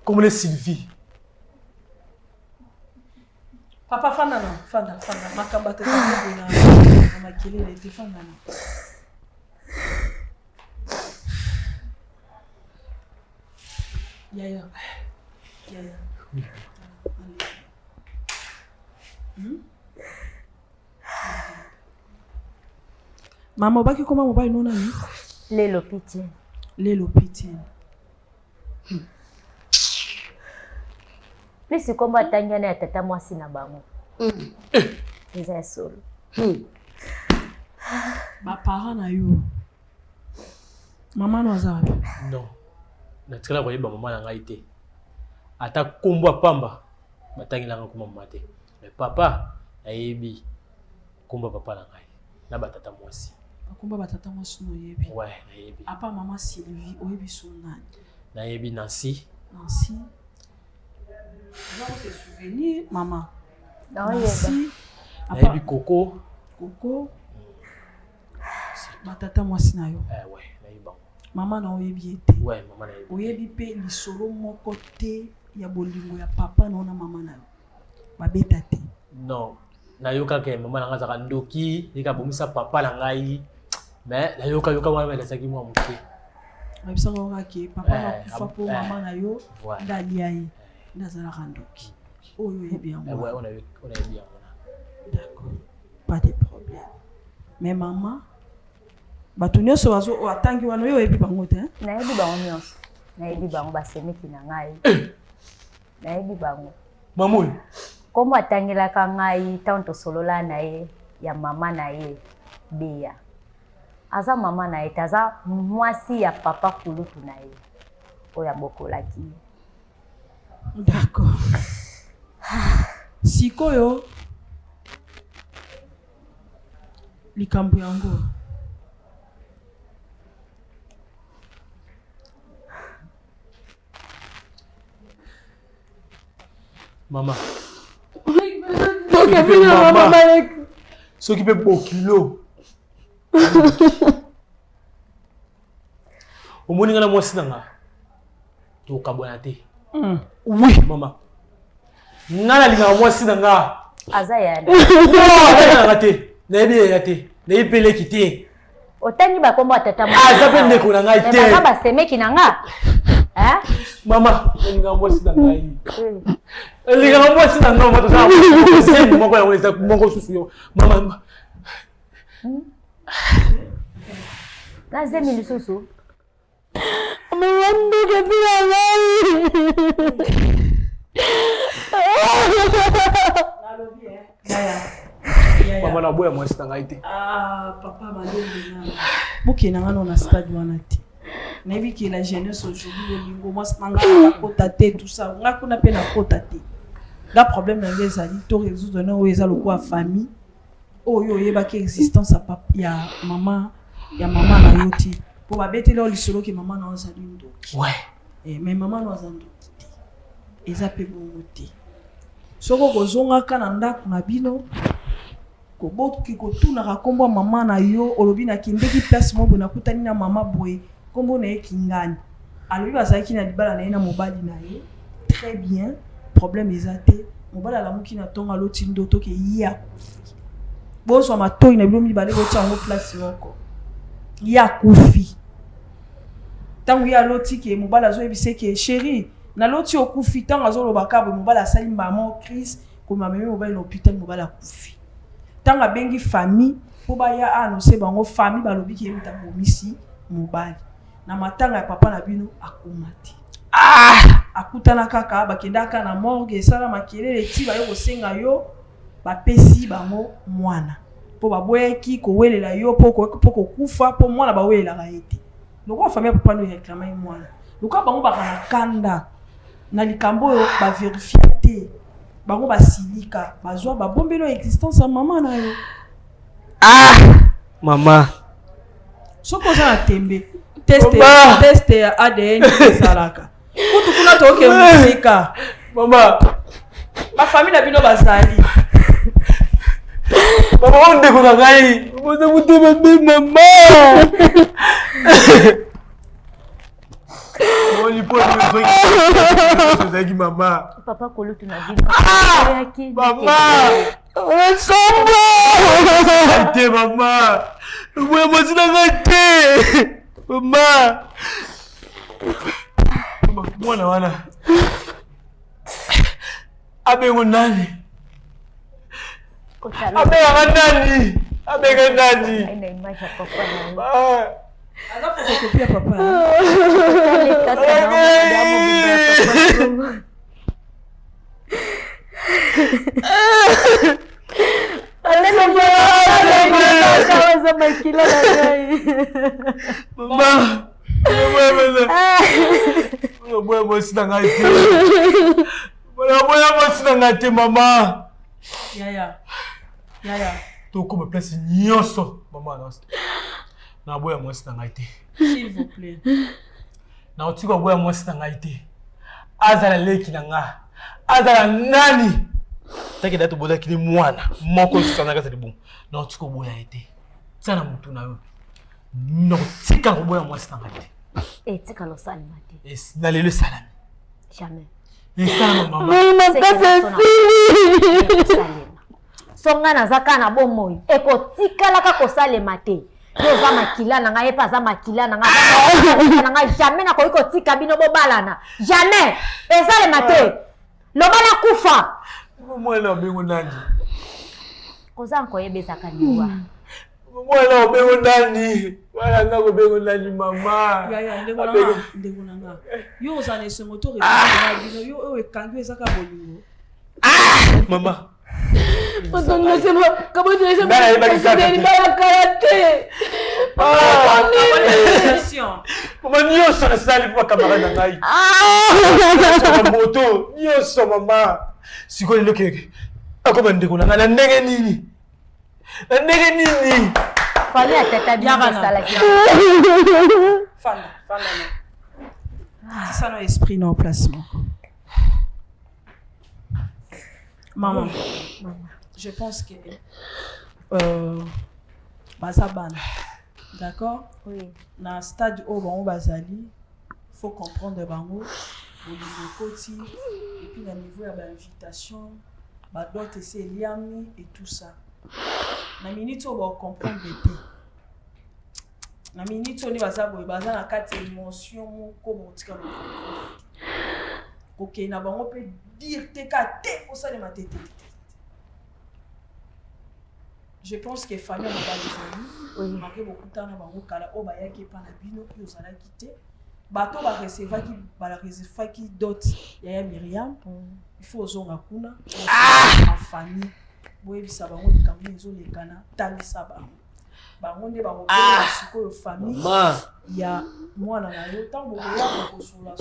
[SPEAKER 2] comme le Sylvie.
[SPEAKER 6] Papa fanda makamba te na makilele te fanda na. Yaya. Mama baki koma mobile nona ni?
[SPEAKER 1] Lelo piti.
[SPEAKER 6] Lelo piti.
[SPEAKER 1] Plisi komba tangana ya tata mwasi na bango. Eza solo.
[SPEAKER 6] Ba parents na yo. Mama no azabi.
[SPEAKER 2] Non. Na tsela ko yeba mama na ngai te. Ata kombo pamba batangela nga kuma mama te. Mais papa ayebi kombo papa na ngai. Na batata mwasi.
[SPEAKER 6] Kombo batata mwasi no yebi.
[SPEAKER 2] Ouais, ayebi.
[SPEAKER 6] Apa mama Sylvie oyebi son nani?
[SPEAKER 2] Na yebi Nancy.
[SPEAKER 6] Nancy. Vous avez des souvenirs, maman?
[SPEAKER 1] Nancy.
[SPEAKER 2] Ayebi Coco.
[SPEAKER 6] Coco. Batata mwasi na yo.
[SPEAKER 2] Ouais, nayebi.
[SPEAKER 6] Maman na oyebi ete.
[SPEAKER 2] Ouais, maman na yebi.
[SPEAKER 6] Oyebi pe lisolo moko te ya bolingo ya papa na ona mama na yo. Babeta te.
[SPEAKER 2] Non. Nayoka ke mama na ngazaka ndoki, nika bomisa papa na ngai. Mais nayoka wana na saki mwa muke.
[SPEAKER 6] Mabisa ko ke papa na kufa po mama na yo ndalia ye. Ndazala kandoki. Oyo yebi yango.
[SPEAKER 2] Ouais, on a yebi yango.
[SPEAKER 6] D'accord. Pas de problème. Mais maman bato nyonso bazo atangi wana yo yebi bango te
[SPEAKER 1] nayebi bango nyonso nayebi bango basemeki na ngai nayebi bango
[SPEAKER 2] Mamoy
[SPEAKER 1] kombo atangelaka ngai ntango tosolola na ye ya mama na ye Bea aza mama na ye te aza mwasi ya papa kulutu na ye oyo abokolaki ye.
[SPEAKER 6] D'accord. Sikoyo likambo yango
[SPEAKER 2] Mama.
[SPEAKER 8] Mama.
[SPEAKER 2] Ce qui fait beaucoup kilo. Au moins, moi, c'est dans tu kabonate. Oui, maman. Nana linga moi c'est dans
[SPEAKER 1] Azayane.
[SPEAKER 2] Non, raté. Nebi raté. Nebi pele kité.
[SPEAKER 1] Otani ba kombo atata mo.
[SPEAKER 2] Azape ndeko na ngai te.
[SPEAKER 1] Ba ba semeki na nga. Hein?
[SPEAKER 2] Mama, linga moi c'est dans ngai. Linga moi c'est dans nga moto ça. C'est moko ya weza moko susu yo. Mama.
[SPEAKER 1] Na zemi lisusu.
[SPEAKER 8] Mwandu kabila ngai.
[SPEAKER 2] Mama na boya moi c'est dans ngai te.
[SPEAKER 6] Ah, papa malongi na. Buki na ngano na stade wana te. Na yebi ki la jeunesse aujourd'hui olingo moi sanga na kota te tout ça. Nga kuna pe na kota te. Ga problème na ngeza ali to résoudre na o eza lokwa famille. Oyo yeba ki existence ya papa ya mama na yoti. Po ba betele o lisolo ki mama na ozali ndoki.
[SPEAKER 2] Ouais.
[SPEAKER 6] Mais mama na ozali ndoki te. Eza pe bongo te. Soko kozonga kana ndako na bino koboki kotuna kombo mama na yo olobi na kindeki place mo bona kutani na mama boye kombo na ekingani alobi bazaki na libala na ye na mobali na ye très bien problème ezate mobali la muki na tonga loti ndoto ke ya bozo matoi na bilomi bale ko tsango place moko ya kufi tangu ya loti ke mobali azo ebise ke chérie na loti okufi tango azo lobaka bo mobali asali mbamo crise ko mamemi mobali na hôpital mobali akufi tanga bengi famille po ba ya annoncer bango famille balobi ki emita bomisi mobali na matanga ya papa na bino akomati akutana kaka bakendaka na morgue sala makelele ti ba yo kosenga yo bapesi bango mwana po baboyeki kowelela yo po kokufa po mwana bawelela ete loko famille ya papa no réclamer mwana loko bango bakana kanda na likambo yo ba vérifier te bango basilika bazwa babombelo existence ya mama na yo
[SPEAKER 2] Mama.
[SPEAKER 6] Soko za na tembe test ya ADN ezalaka kutu kuna toke musika
[SPEAKER 2] Mama.
[SPEAKER 6] ba famille na bino bazali
[SPEAKER 2] Mama onde kuna ngai. Moza mutema be mama. Moni po ni zaki mama.
[SPEAKER 1] Papa kolutu na bino.
[SPEAKER 2] Mama.
[SPEAKER 8] Sombo.
[SPEAKER 2] Ate mama. Mwe mazina ngate. Mama. Mwana wana. Abengo nani? Abengo nani? Abengo nani?
[SPEAKER 1] Ina image ya papa na yo.
[SPEAKER 6] ala photocopie ya papa
[SPEAKER 2] Mama. Mama, moi sina ngati. Moi sina ngati mama.
[SPEAKER 6] Yaya.
[SPEAKER 2] Toko me place nyonso mama na. Na boya moi sina ngati.
[SPEAKER 6] S'il vous plaît.
[SPEAKER 2] Na otika boya moi sina ngati. Azala leki na nga. Azala nani? Taki datu bola kini mwana. Moko sina ngati bon. Na otika boya ete. Sana mutu na yo. No tika boya moi sina ngati.
[SPEAKER 1] Eh, tika lo salama te.
[SPEAKER 2] Es na lelo salami.
[SPEAKER 1] Jamais.
[SPEAKER 2] Esala mama.
[SPEAKER 1] Songa na zaka na bomoi. Eko tikalaka kosalema te. Eza makila na nga epa za makila na nga. Na nga jamais na koiko tika bino bobalana. Jamais. Ezalema te. Lobala kufa.
[SPEAKER 2] Mwana bengo nani?
[SPEAKER 1] Koza nko yebeza kaniwa.
[SPEAKER 2] Mwana obengo nani? Wala nga obengo nani mama?
[SPEAKER 6] Ya ndeko nanga. Yo ozane se moto répondre yo ekangi ezaka bolingo.
[SPEAKER 2] Mama.
[SPEAKER 8] Maman, c'est moi. Comment tu es
[SPEAKER 2] Maman, nyonso na sali pour camarade na ngai. Moto, nyonso mama. Siko lelo keke. Akoma ndeko na ngana ndenge nini? Na ndenge nini?
[SPEAKER 1] Fallait à tête à bien sala ki.
[SPEAKER 6] Fana. C'est ça notre esprit non placement. Maman, je pense que Bazaban, d'accord?
[SPEAKER 1] Oui.
[SPEAKER 6] Dans le stade où on Bazali, il faut comprendre bango, le côté et puis le niveau de l'invitation, d'autres c'est liami et tout ça. Na minute on va comprendre bébé. Na minute on y va savoir bazana quatre émotions comme on dit comme. OK, na bango peut dire te kate au sein de ma tête. Je pense que famille m'a pas les amis, marqué beaucoup de temps na bango kala o ba yaki pa na bino yo sala quitter. Bato ba recevoir qui dot ya Myriam. Il faut zonga kuna en famille. Boye bisa bango likambo ezo lekana talisa bango. Bango nde bango ba sikoyo famille. Ya mwana na yo tango boya ko sula.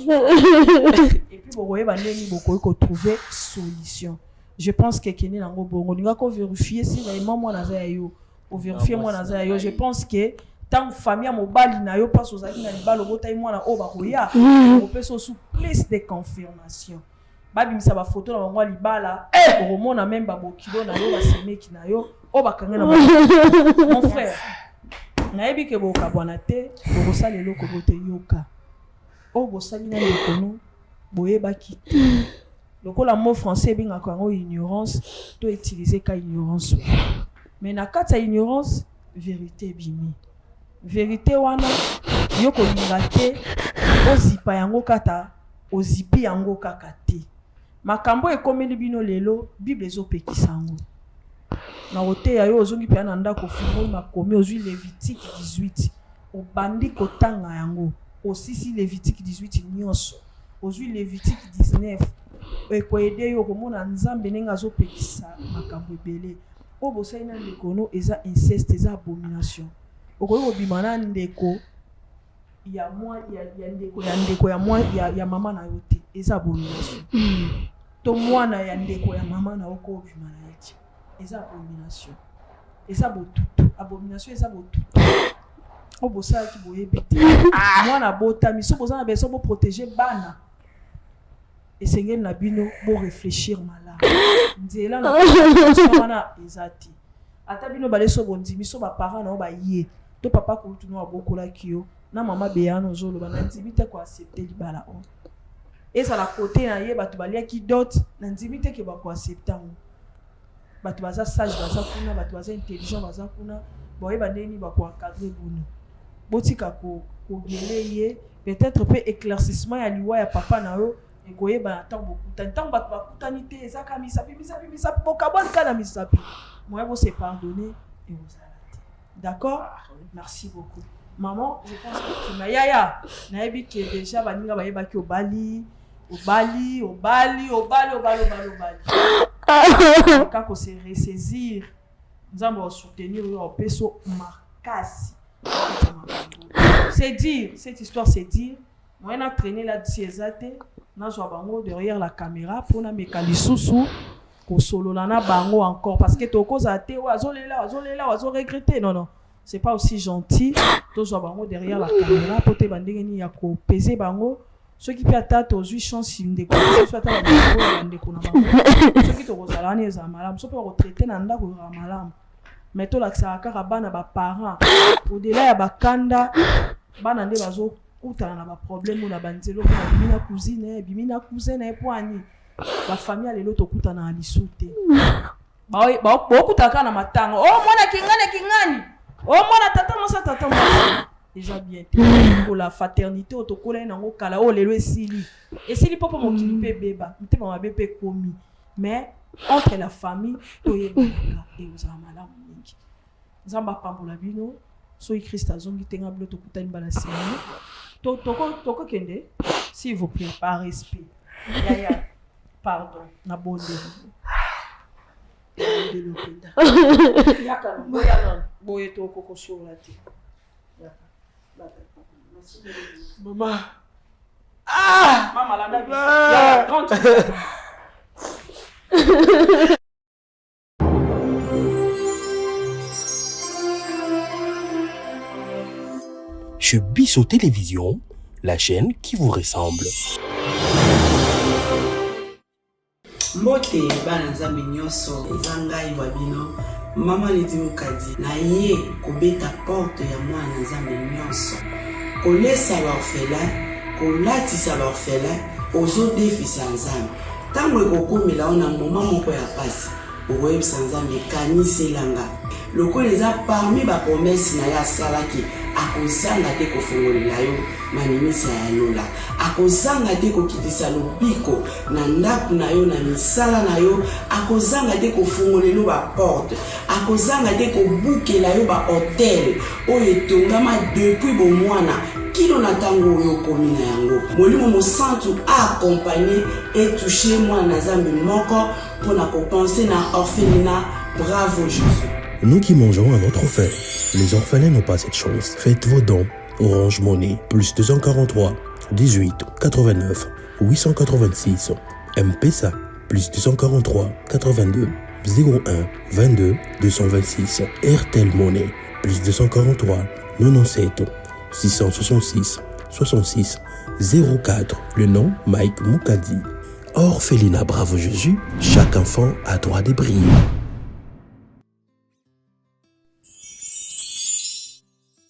[SPEAKER 6] Et puis boye ba ndeni boko ko trouver solution. Je pense que kene nango bongo ninga ko vérifier si vraiment mwana za yo. Au vérifier mwana za yo, je pense que tant famille mobali na yo pas aux amis na libalo botai mwana o ba koya. On peut sous plus de confirmation. Babi misa ba photo na bango libala ko mona même ba bokilo na yo ba semeki na yo o ba kanga na mon frère na yebi ke boka bwana te bo sala eloko bote yoka o bo sali na lekono boyeba ki lokola mot français binga ko ignorance to utiliser ka ignorance mais na kata ignorance vérité bimi vérité wana yoko linga te ozipa yango kata ozipi yango kaka te makambo ekomeli bino lelo bible ezopekisa yango na oteya yo ozongi pe na ndako fimo makomi ozwi Lévitique 18 obandi kotanga yango osisi Lévitique 18 nyonso ozwi Lévitique 19 ekoyede yo komona nzambe ndenge azopekisa makambo ebele o bosali na ndekono eza inceste eza abomination okoki kobima na ndeko ya mwa ya mama na yo te eza abomination to mwana ya ndeko ya mama na oko obima na ye te eza abomination eza botutu abomination eza botutu o bosalaki boyebi te mwana botami so boza na beso boprotéger bana esengeli na bino bo réfléchir malamu nzela na wana eza te ata bino baleso bondimi so baparent na yo baye to papa kolutu no abokolaki yo na mama beyano ozoloba na ndimi te ko accepter libala o ezala kote na ye bato baliaki dot na ndimi te ke bako accepter ngo bato baza sage baza kuna bato baza intelligent baza kuna boyeba ndeni bako encadrer bunu botika kogele ye peut-être pe éclaircissement ya liwa ya papa na yo ekoyeba na ntango bokutani ntango bato bakutani te ezaka misapi bokabwani kana misapi moye bose pardonner et vous arrêter. D'accord? Merci beaucoup. Maman, je pense que tu m'as yaya. Naebi qui est déjà baninga bayeba ki obali. Quand on se ressaisir, nous allons soutenir au peso marcasi. C'est dire, cette histoire c'est dire, moi on a traîné là dessus exacté, na zo bango derrière la caméra pour na mekalisusu ko solo na bango encore parce que to cause até azolela regretter non. C'est pas aussi gentil to zo bango derrière la caméra pour te bandenge ni ya ko peser bango. Ceux qui peut-être aux 8 chances ndeko soit ta bango ndeko na bango. Ceux qui to kozala ni za malam, so peut retraiter na ndako za malam. Mais to laksa kaka bana ba parents au-delà ya bakanda bana nde bazo utana na ba problème na banzelo na bimina cousine poani ba famille lelo to kutana na lisute ba okutaka na matanga oh mwana kingani oh mwana tata mosa déjà bien pour la fraternité otokola na ngokala oh lelo esili popo mokili pe beba mte mama bebe komi mais entre la famille to yebaka et aux amala mingi Zamba pambola bino. So Christ azongi tenga blo to kutani balasi. Toko kende. S'il vous plaît, par respect. Yaya. Pardon. Na bonde. Yaka no. Boye to koko sur la tête.
[SPEAKER 2] Maman.
[SPEAKER 6] Maman la dabi. Yaya, rentre.
[SPEAKER 5] Chez Bissot Télévision, la chaîne qui vous ressemble.
[SPEAKER 7] Mbote bana nzambe nyonso eza ngai wa bino mama ledi mukadi na ye kobeta porte ya mwana nzambe nyonso kolesa baorphelin kolatisa baorphelin ozodefisa nzambe ntango ekokomela ona moma moko ya pasi okoyebisa nzambe kaniselanga lokola eza parmi bapromese na ye asalaki akozanga te kofongolela yo manimisa ya lola akozanga te kokitisa lobiko na ndako na yo na misala na yo akozanga te kofongolela baporte akozanga te kobukela yo bahotel oyo etongama depuis bomwana kilo na ntango oyo okomi na yango molimo mosantu aakompagne etouche mwana nzambe moko mpona kopense na orphelinat. Bravo Jésus.
[SPEAKER 5] Nous qui mangeons à notre faim, les orphelins n'ont pas cette chance. Faites vos dons. Orange Money, plus 243 18 89 886. M-Pesa, plus 243 82 01 22 226. RTL Money, plus 243 97 666 66 04. Le nom Mike Mukadi. Orphelinat Bravo Jésus, chaque enfant a droit de briller.